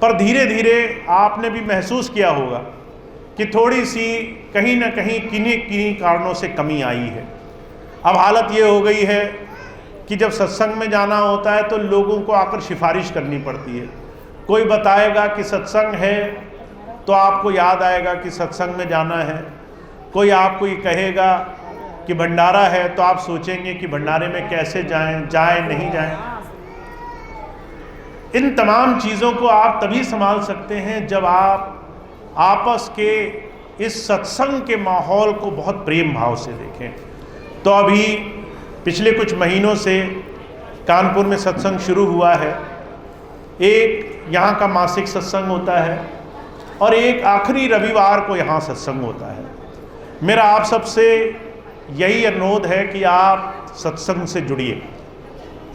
पर धीरे धीरे आपने भी महसूस किया होगा कि थोड़ी सी कहीं ना कहीं किन्हीं कारणों से कमी आई है। अब हालत ये हो गई है कि जब सत्संग में जाना होता है तो लोगों को आकर सिफारिश करनी पड़ती है। कोई बताएगा कि सत्संग है तो आपको याद आएगा कि सत्संग में जाना है। कोई आपको ये कहेगा कि भंडारा है तो आप सोचेंगे कि भंडारे में कैसे जाएं नहीं जाएं। इन तमाम चीज़ों को आप तभी संभाल सकते हैं जब आप आपस के इस सत्संग के माहौल को बहुत प्रेम भाव से देखें। तो अभी पिछले कुछ महीनों से कानपुर में सत्संग शुरू हुआ है। एक यहाँ का मासिक सत्संग होता है और एक आखिरी रविवार को यहाँ सत्संग होता है। मेरा आप सबसे यही अनुरोध है कि आप सत्संग से जुड़िए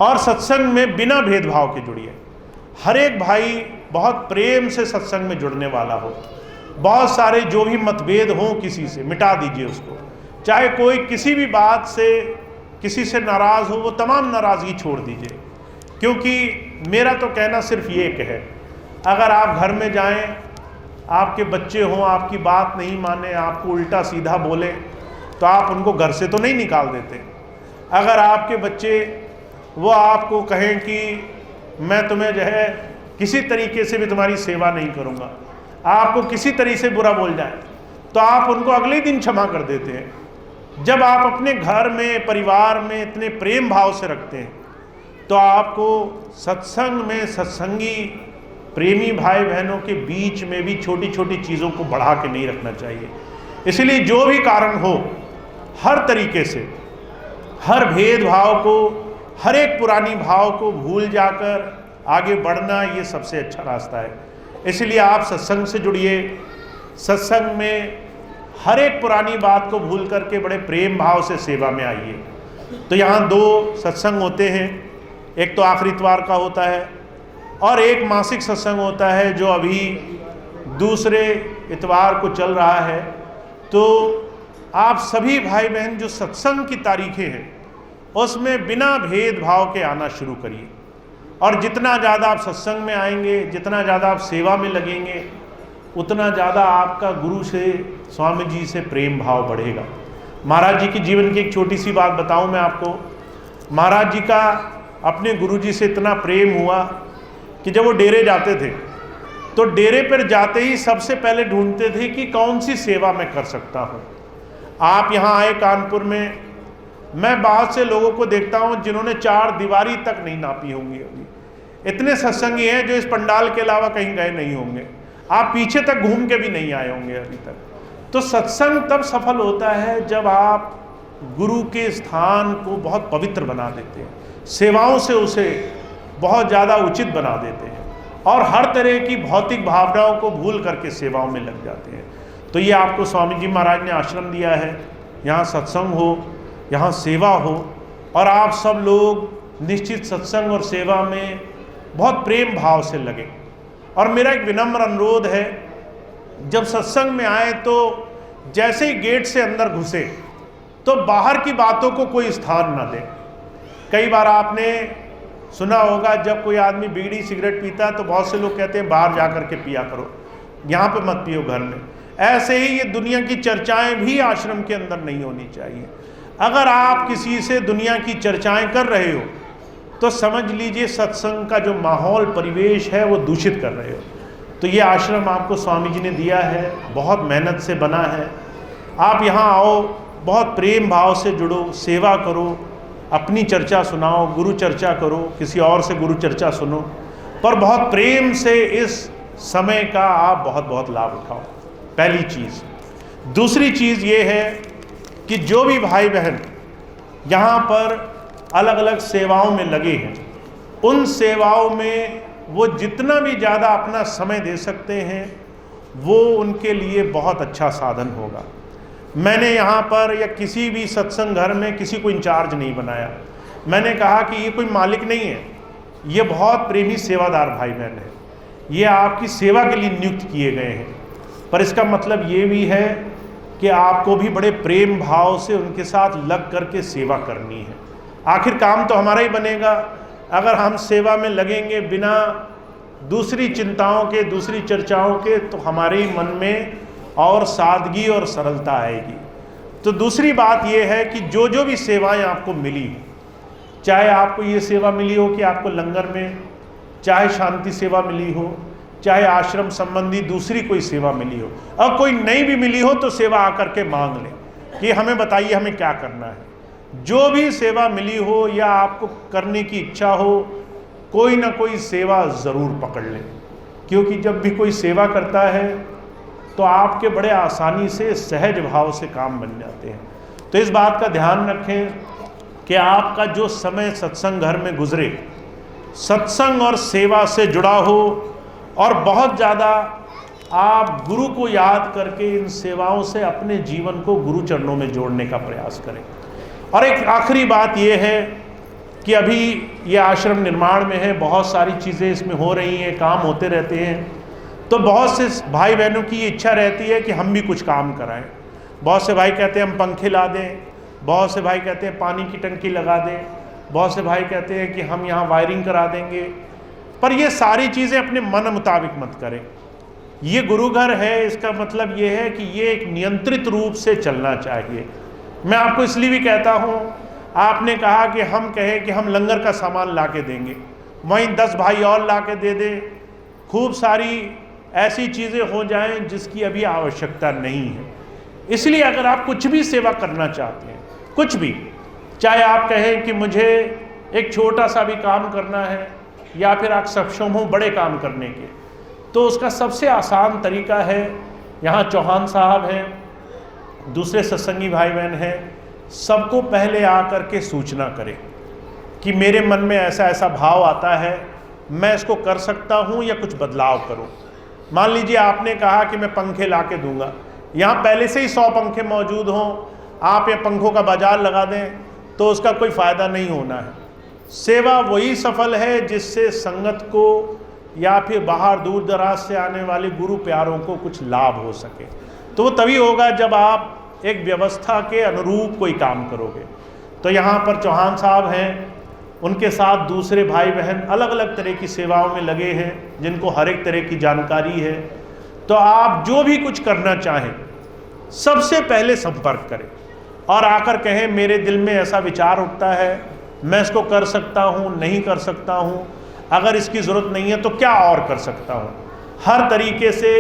और सत्संग में बिना भेदभाव के जुड़िए। हर एक भाई बहुत प्रेम से सत्संग में जुड़ने वाला हो। बहुत सारे जो भी मतभेद हों किसी से मिटा दीजिए उसको। चाहे कोई किसी भी बात से किसी से नाराज़ हो, वो तमाम नाराज़गी छोड़ दीजिए। क्योंकि मेरा तो कहना सिर्फ ये है, अगर आप घर में जाएं, आपके बच्चे हों, आपकी बात नहीं माने, आपको उल्टा सीधा बोले, तो आप उनको घर से तो नहीं निकाल देते। अगर आपके बच्चे वो आपको कहें कि मैं तुम्हें जो है किसी तरीके से भी तुम्हारी सेवा नहीं करूँगा, आपको किसी तरीके से बुरा बोल जाए, तो आप उनको अगले दिन क्षमा कर देते हैं। जब आप अपने घर में परिवार में इतने प्रेम भाव से रखते हैं तो आपको सत्संग में सत्संगी प्रेमी भाई बहनों के बीच में भी छोटी छोटी चीज़ों को बढ़ा के नहीं रखना चाहिए। इसलिए जो भी कारण हो, हर तरीके से हर भेदभाव को, हर एक पुरानी भाव को भूल जाकर आगे बढ़ना, ये सबसे अच्छा रास्ता है। इसलिए आप सत्संग से जुड़िए। सत्संग में हर एक पुरानी बात को भूल करके बड़े प्रेम भाव से सेवा में आइए। तो यहाँ 2 सत्संग होते हैं, एक तो आखिरी इतवार का होता है और एक मासिक सत्संग होता है जो अभी दूसरे इतवार को चल रहा है। तो आप सभी भाई बहन जो सत्संग की तारीखें हैं उसमें बिना भेदभाव के आना शुरू करिए। और जितना ज़्यादा आप सत्संग में आएंगे, जितना ज़्यादा आप सेवा में लगेंगे, उतना ज़्यादा आपका गुरु से, स्वामी जी से प्रेम भाव बढ़ेगा। महाराज जी की जीवन की एक छोटी सी बात बताऊं मैं आपको। महाराज जी का अपने गुरु जी से इतना प्रेम हुआ कि जब वो डेरे जाते थे तो डेरे पर जाते ही सबसे पहले ढूंढते थे कि कौन सी सेवा मैं कर सकता हूँ। आप यहाँ आए कानपुर में, मैं बहुत से लोगों को देखता हूँ जिन्होंने 4 दीवारी तक नहीं नापी होंगी। अभी इतने सत्संगी हैं जो इस पंडाल के अलावा कहीं गए नहीं होंगे। आप पीछे तक घूम के भी नहीं आए होंगे अभी तक। तो सत्संग तब सफल होता है जब आप गुरु के स्थान को बहुत पवित्र बना देते हैं, सेवाओं से उसे बहुत ज़्यादा उचित बना देते हैं और हर तरह की भौतिक भावनाओं को भूल करके सेवाओं में लग जाते हैं। तो ये आपको स्वामी जी महाराज ने आश्रम दिया है, यहाँ सत्संग हो, यहाँ सेवा हो और आप सब लोग निश्चित सत्संग और सेवा में बहुत प्रेम भाव से लगे। और मेरा एक विनम्र अनुरोध है, जब सत्संग में आए तो जैसे ही गेट से अंदर घुसे तो बाहर की बातों को कोई स्थान ना दें। कई बार आपने सुना होगा जब कोई आदमी बीड़ी सिगरेट पीता है तो बहुत से लोग कहते हैं बाहर जा कर के पिया करो, यहाँ पे मत पियो घर में। ऐसे ही ये दुनिया की चर्चाएं भी आश्रम के अंदर नहीं होनी चाहिए। अगर आप किसी से दुनिया की चर्चाएं कर रहे हो तो समझ लीजिए सत्संग का जो माहौल परिवेश है वो दूषित कर रहे हो। तो ये आश्रम आपको स्वामी जी ने दिया है, बहुत मेहनत से बना है। आप यहाँ आओ, बहुत प्रेम भाव से जुड़ो, सेवा करो, अपनी चर्चा सुनाओ, गुरु चर्चा करो, किसी और से गुरु चर्चा सुनो, पर बहुत प्रेम से इस समय का आप बहुत बहुत लाभ उठाओ। पहली चीज़। दूसरी चीज़ ये है कि जो भी भाई बहन यहाँ पर अलग अलग सेवाओं में लगे हैं, उन सेवाओं में वो जितना भी ज़्यादा अपना समय दे सकते हैं वो उनके लिए बहुत अच्छा साधन होगा। मैंने यहाँ पर या किसी भी सत्संग घर में किसी को इंचार्ज नहीं बनाया। मैंने कहा कि ये कोई मालिक नहीं है, ये बहुत प्रेमी सेवादार भाई बहन है, ये आपकी सेवा के लिए नियुक्त किए गए हैं। पर इसका मतलब ये भी है कि आपको भी बड़े प्रेम भाव से उनके साथ लग करके सेवा करनी है। आखिर काम तो हमारा ही बनेगा अगर हम सेवा में लगेंगे बिना दूसरी चिंताओं के, दूसरी चर्चाओं के, तो हमारे ही मन में और सादगी और सरलता आएगी। तो दूसरी बात यह है कि जो जो भी सेवाएं आपको मिली, चाहे आपको ये सेवा मिली हो कि आपको लंगर में, चाहे शांति सेवा मिली हो, चाहे आश्रम संबंधी दूसरी कोई सेवा मिली हो, और कोई नई भी मिली हो तो सेवा आकर के मांग लें कि हमें बताइए हमें क्या करना है। जो भी सेवा मिली हो या आपको करने की इच्छा हो, कोई ना कोई सेवा ज़रूर पकड़ लें, क्योंकि जब भी कोई सेवा करता है तो आपके बड़े आसानी से सहज भाव से काम बन जाते हैं। तो इस बात का ध्यान रखें कि आपका जो समय सत्संग घर में गुजरे, सत्संग और सेवा से जुड़ा हो, और बहुत ज़्यादा आप गुरु को याद करके इन सेवाओं से अपने जीवन को गुरु चरणों में जोड़ने का प्रयास करें। और एक आखिरी बात यह है कि अभी ये आश्रम निर्माण में है, बहुत सारी चीज़ें इसमें हो रही हैं, काम होते रहते हैं, तो बहुत से भाई बहनों की ये इच्छा रहती है कि हम भी कुछ काम कराएं। बहुत से भाई कहते हैं हम पंखे ला दें, बहुत से भाई कहते हैं पानी की टंकी लगा दें, बहुत से भाई कहते हैं कि हम यहाँ वायरिंग करा देंगे। पर ये सारी चीज़ें अपने मन मुताबिक मत करें। ये गुरु घर है, इसका मतलब ये है कि ये एक नियंत्रित रूप से चलना चाहिए। मैं आपको इसलिए भी कहता हूँ, आपने कहा कि हम कहें कि हम लंगर का सामान ला के देंगे, वहीं 10 भाई और ला के दे दें, खूब सारी ऐसी चीज़ें हो जाएं जिसकी अभी आवश्यकता नहीं है। इसलिए अगर आप कुछ भी सेवा करना चाहते हैं, कुछ भी, चाहे आप कहें कि मुझे एक छोटा सा भी काम करना है या फिर आप सक्षम हो बड़े काम करने के, तो उसका सबसे आसान तरीका है, यहाँ चौहान साहब हैं, दूसरे सत्संगी भाई बहन हैं, सबको पहले आकर के सूचना करें कि मेरे मन में ऐसा ऐसा भाव आता है, मैं इसको कर सकता हूँ या कुछ बदलाव करूँ। मान लीजिए आपने कहा कि मैं पंखे ला के दूँगा, यहाँ पहले से ही 100 पंखे मौजूद हों, आप ये पंखों का बाजार लगा दें तो उसका कोई फ़ायदा नहीं होना है। सेवा वही सफल है जिससे संगत को या फिर बाहर दूर दराज से आने वाले गुरु प्यारों को कुछ लाभ हो सके। तो वो तभी होगा जब आप एक व्यवस्था के अनुरूप कोई काम करोगे। तो यहाँ पर चौहान साहब हैं, उनके साथ दूसरे भाई बहन अलग अलग तरह की सेवाओं में लगे हैं जिनको हर एक तरह की जानकारी है। तो आप जो भी कुछ करना चाहें सबसे पहले संपर्क करें और आकर कहें मेरे दिल में ऐसा विचार उठता है, मैं इसको कर सकता हूँ, नहीं कर सकता हूँ, अगर इसकी ज़रूरत नहीं है तो क्या और कर सकता हूँ। हर तरीके से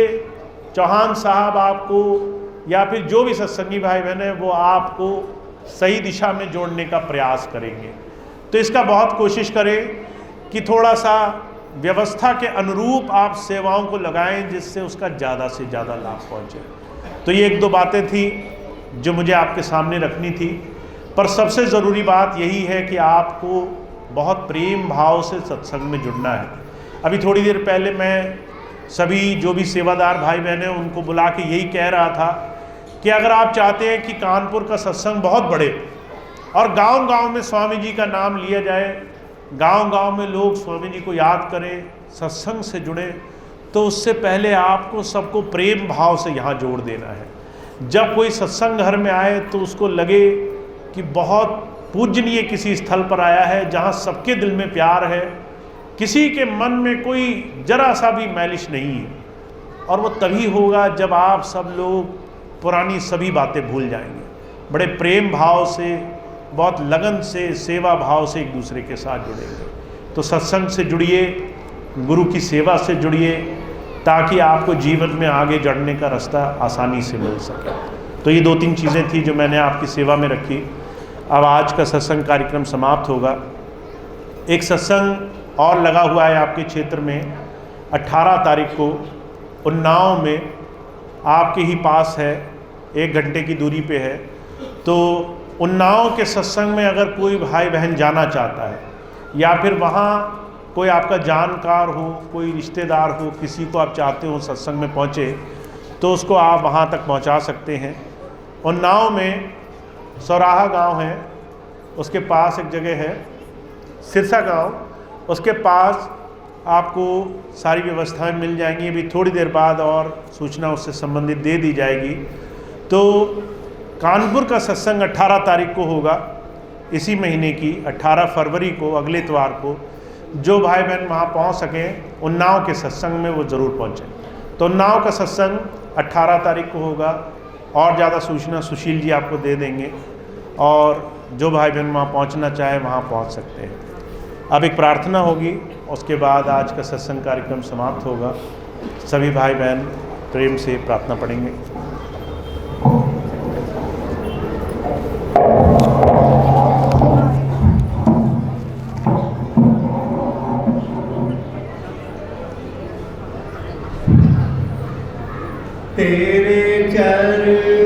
चौहान साहब आपको या फिर जो भी सत्संगी भाई बहन है वो आपको सही दिशा में जोड़ने का प्रयास करेंगे। तो इसका बहुत कोशिश करें कि थोड़ा सा व्यवस्था के अनुरूप आप सेवाओं को लगाएं जिससे उसका ज़्यादा से ज़्यादा लाभ पहुँचे। तो ये 1-2 बातें थी जो मुझे आपके सामने रखनी थी, पर सबसे ज़रूरी बात यही है कि आपको बहुत प्रेम भाव से सत्संग में जुड़ना है। अभी थोड़ी देर पहले मैं सभी जो भी सेवादार भाई बहन हैं उनको बुला के यही कह रहा था कि अगर आप चाहते हैं कि कानपुर का सत्संग बहुत बढ़े और गांव-गांव में स्वामी जी का नाम लिया जाए, गांव-गांव में लोग स्वामी जी को याद करें, सत्संग से जुड़े, तो उससे पहले आपको सबको प्रेम भाव से यहाँ जोड़ देना है। जब कोई सत्संग घर में आए तो उसको लगे कि बहुत पूजनीय किसी स्थल पर आया है जहाँ सबके दिल में प्यार है, किसी के मन में कोई जरा सा भी मैलिश नहीं है। और वो तभी होगा जब आप सब लोग पुरानी सभी बातें भूल जाएंगे, बड़े प्रेम भाव से, बहुत लगन से, सेवा भाव से एक दूसरे के साथ जुड़ेंगे। तो सत्संग से जुड़िए, गुरु की सेवा से जुड़िए, ताकि आपको जीवन में आगे बढ़ने का रास्ता आसानी से मिल सके। तो ये 2-3 चीज़ें थी जो मैंने आपकी सेवा में रखी। अब आज का सत्संग कार्यक्रम समाप्त होगा। एक सत्संग और लगा हुआ है आपके क्षेत्र में, 18 तारीख को उन्नाव में, आपके ही पास है, 1 घंटे की दूरी पे है। तो उन्नाव के सत्संग में अगर कोई भाई बहन जाना चाहता है या फिर वहाँ कोई आपका जानकार हो, कोई रिश्तेदार हो, किसी को आप चाहते हो सत्संग में पहुँचे, तो उसको आप वहाँ तक पहुँचा सकते हैं। उन्नाव में सौराहा गांव है, उसके पास एक जगह है सिरसा गांव, उसके पास आपको सारी व्यवस्थाएं मिल जाएंगी। अभी थोड़ी देर बाद और सूचना उससे संबंधित दे दी जाएगी। तो कानपुर का सत्संग 18 तारीख को होगा, इसी महीने की 18 फरवरी को, अगले इतवार को। जो भाई बहन वहाँ पहुँच सकें उन्नाव के सत्संग में वो ज़रूर पहुँचें। तो उन्नाव का सत्संग 18 तारीख को होगा, और ज़्यादा सूचना सुशील जी आपको दे देंगे, और जो भाई बहन वहाँ पहुँचना चाहे वहाँ पहुँच सकते हैं। अब एक प्रार्थना होगी, उसके बाद आज का सत्संग कार्यक्रम समाप्त होगा। सभी भाई बहन प्रेम से प्रार्थना पढ़ेंगे। तेरे चरणों